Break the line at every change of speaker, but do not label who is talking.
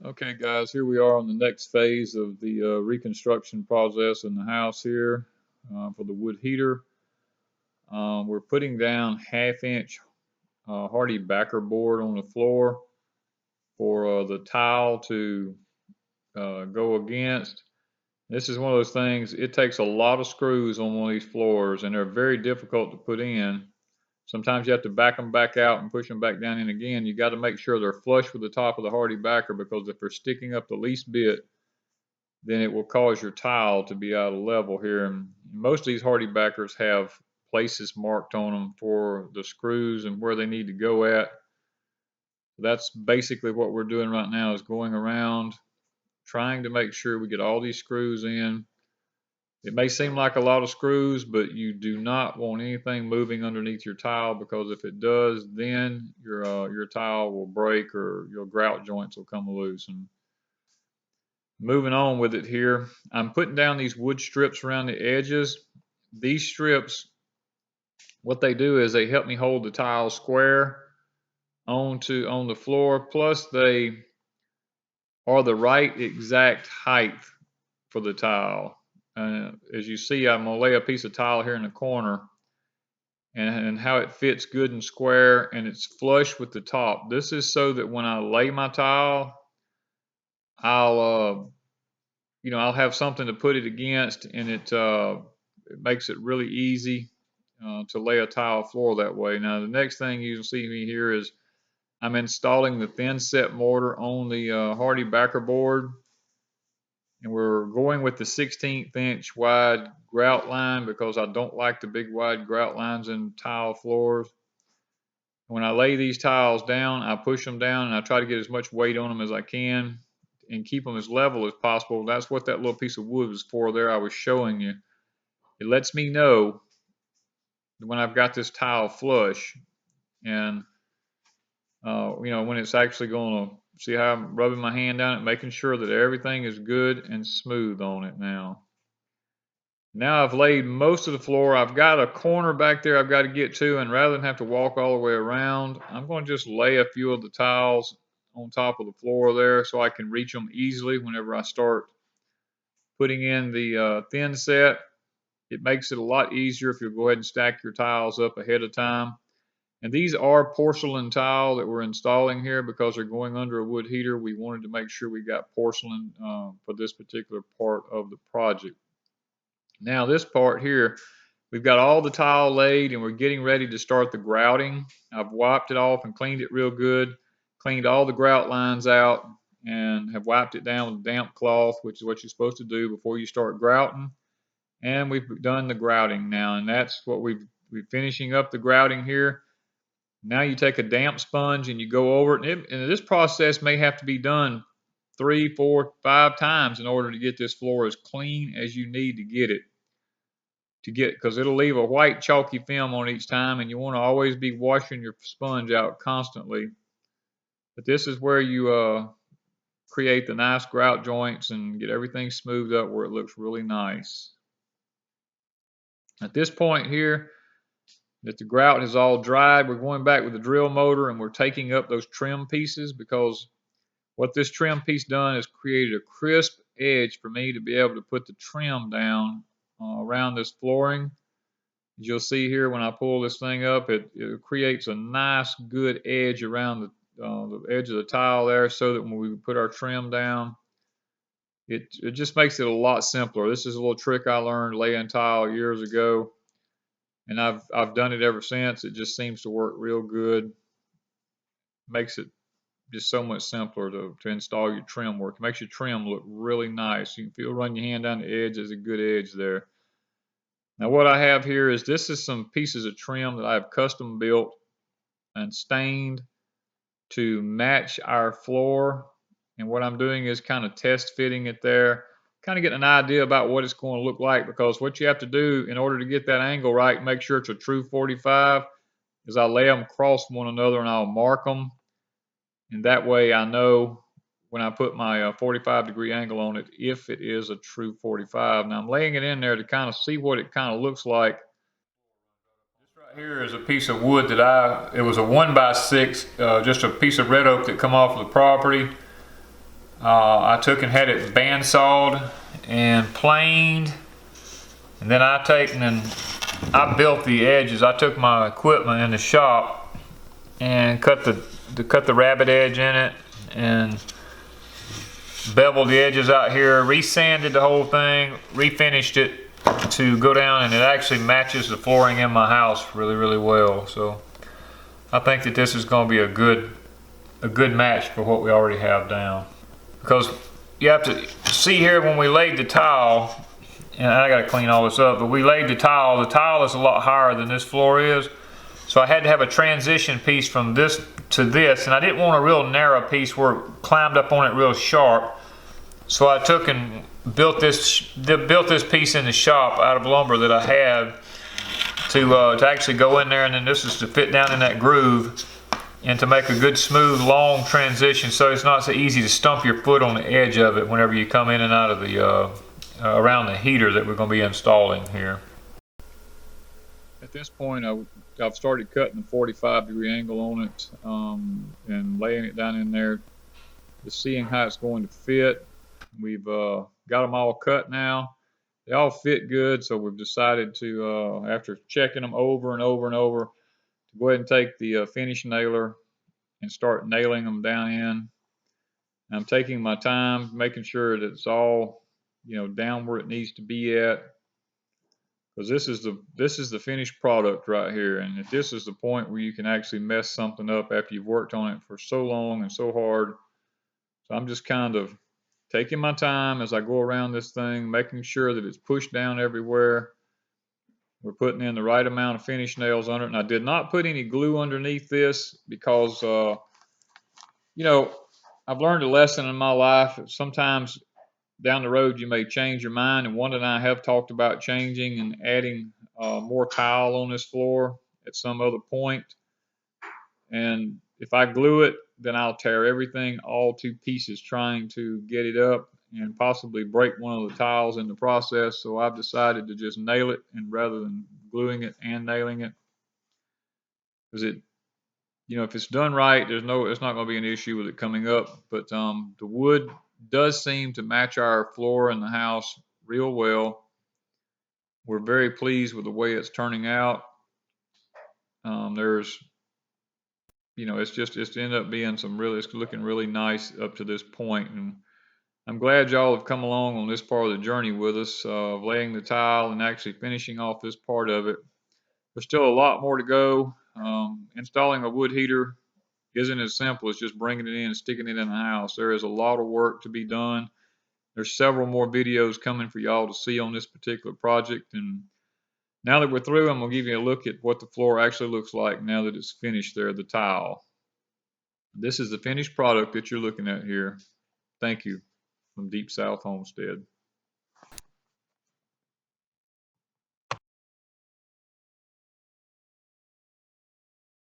Okay, guys, here we are on the next phase of the reconstruction process in the house here for the wood heater. We're putting down half-inch hardy backer board on the floor for the tile to go against. This is one of those things, it takes a lot of screws on one of these floors, and they're very difficult to put in. Sometimes you have to back them back out and push them back down in again. You got to make sure they're flush with the top of the hardy backer, because if they're sticking up the least bit, then it will cause your tile to be out of level here. And most of these hardy backers have places marked on them for the screws and where they need to go at. That's basically what we're doing right now, is going around trying to make sure we get all these screws in. It may seem like a lot of screws, but you do not want anything moving underneath your tile, because if it does, then your tile will break or your grout joints will come loose. And moving on with it here, I'm putting down these wood strips around the edges. These strips, what they do is they help me hold the tile square on the floor, plus they are the right exact height for the tile. As you see, I'm gonna lay a piece of tile here in the corner, and how it fits good and square, and it's flush with the top. This is so that when I lay my tile, I'll I'll have something to put it against, and it makes it really easy to lay a tile floor that way. Now, the next thing you'll see me here is I'm installing the thin set mortar on the hardy backer board, and we're going with the 16th inch wide grout line, because I don't like the big wide grout lines in tile floors. When I lay these tiles down, I push them down and I try to get as much weight on them as I can and keep them as level as possible. That's what that little piece of wood was for there I was showing you. It lets me know when I've got this tile flush, and when it's actually going to see how I'm rubbing my hand down it, making sure that everything is good and smooth on it now. Now I've laid most of the floor. I've got a corner back there I've got to get to, and rather than have to walk all the way around, I'm going to just lay a few of the tiles on top of the floor there so I can reach them easily whenever I start putting in the thin set. It makes it a lot easier if you go ahead and stack your tiles up ahead of time. And these are porcelain tile that we're installing here because they're going under a wood heater. We wanted to make sure we got porcelain for this particular part of the project. Now this part here, we've got all the tile laid and we're getting ready to start the grouting. I've wiped it off and cleaned it real good, cleaned all the grout lines out, and have wiped it down with a damp cloth, which is what you're supposed to do before you start grouting. And we've done the grouting now, and that's what we're finishing up the grouting here. Now you take a damp sponge and you go over it, and this process may have to be done 3, 4, 5 times in order to get this floor as clean as you need to get it. Because it'll leave a white chalky film on each time, and you want to always be washing your sponge out constantly. But this is where you create the nice grout joints and get everything smoothed up where it looks really nice. At this point here, that the grout is all dried, we're going back with the drill motor and we're taking up those trim pieces, because what this trim piece done is created a crisp edge for me to be able to put the trim down around this flooring. As you'll see here, when I pull this thing up, it creates a nice good edge around the edge of the tile there, so that when we put our trim down, it just makes it a lot simpler. This is a little trick I learned laying tile years ago, and I've done it ever since. It just seems to work real good. Makes it just so much simpler to install your trim work. It makes your trim look really nice. You can feel run your hand down the edge. There's a good edge there. Now what I have here is, this is some pieces of trim that I've custom built and stained to match our floor. And what I'm doing is kind of test fitting it there, kind of getting an idea about what it's going to look like, because what you have to do in order to get that angle right, make sure it's a true 45, is I lay them across one another and I'll mark them. And that way I know when I put my 45-degree angle on it, if it is a true 45. Now I'm laying it in there to kind of see what it kind of looks like. This right here is a piece of wood that it was a 1x6, just a piece of red oak that come off of the property. I took and had it bandsawed and planed, and then I built the edges. I took my equipment in the shop and cut the rabbit edge in it and beveled the edges out here, resanded the whole thing, refinished it to go down, and it actually matches the flooring in my house really, really well. So I think that this is going to be a good match for what we already have down. Because you have to see here when we laid the tile, and I got to clean all this up, but we laid the tile is a lot higher than this floor is. So I had to have a transition piece from this to this, and I didn't want a real narrow piece where it climbed up on it real sharp. So I took and built this piece in the shop out of lumber that I had to actually go in there, and then this is to fit down in that groove and to make a good smooth long transition, so it's not so easy to stump your foot on the edge of it whenever you come in and out of the around the heater that we're going to be installing here. At this point, I've started cutting the 45-degree angle on it and laying it down in there, just seeing how it's going to fit. We've got them all cut now. They all fit good, so we've decided to, after checking them over and over and over, to go ahead and take the finish nailer and start nailing them down in. I'm taking my time, making sure that it's all, down where it needs to be at, because this is the finished product right here. And if this is the point where you can actually mess something up after you've worked on it for so long and so hard, so I'm just kind of taking my time as I go around this thing, making sure that it's pushed down everywhere. We're putting in the right amount of finish nails under it. And I did not put any glue underneath this because, I've learned a lesson in my life. Sometimes down the road you may change your mind. And Wanda and I have talked about changing and adding more tile on this floor at some other point. And if I glue it, then I'll tear everything all to pieces trying to get it up and possibly break one of the tiles in the process. So I've decided to just nail it, and rather than gluing it and nailing it, because if it's done right, it's not going to be an issue with it coming up. But the wood does seem to match our floor in the house real well. We're very pleased with the way it's turning out. It's ended up being it's looking really nice up to this point. And I'm glad y'all have come along on this part of the journey with us, of laying the tile and actually finishing off this part of it. There's still a lot more to go. Installing a wood heater isn't as simple as just bringing it in and sticking it in the house. There is a lot of work to be done. There's several more videos coming for y'all to see on this particular project. And now that we're through, I'm going to give you a look at what the floor actually looks like now that it's finished there, the tile. This is the finished product that you're looking at here. Thank you from Deep South Homestead.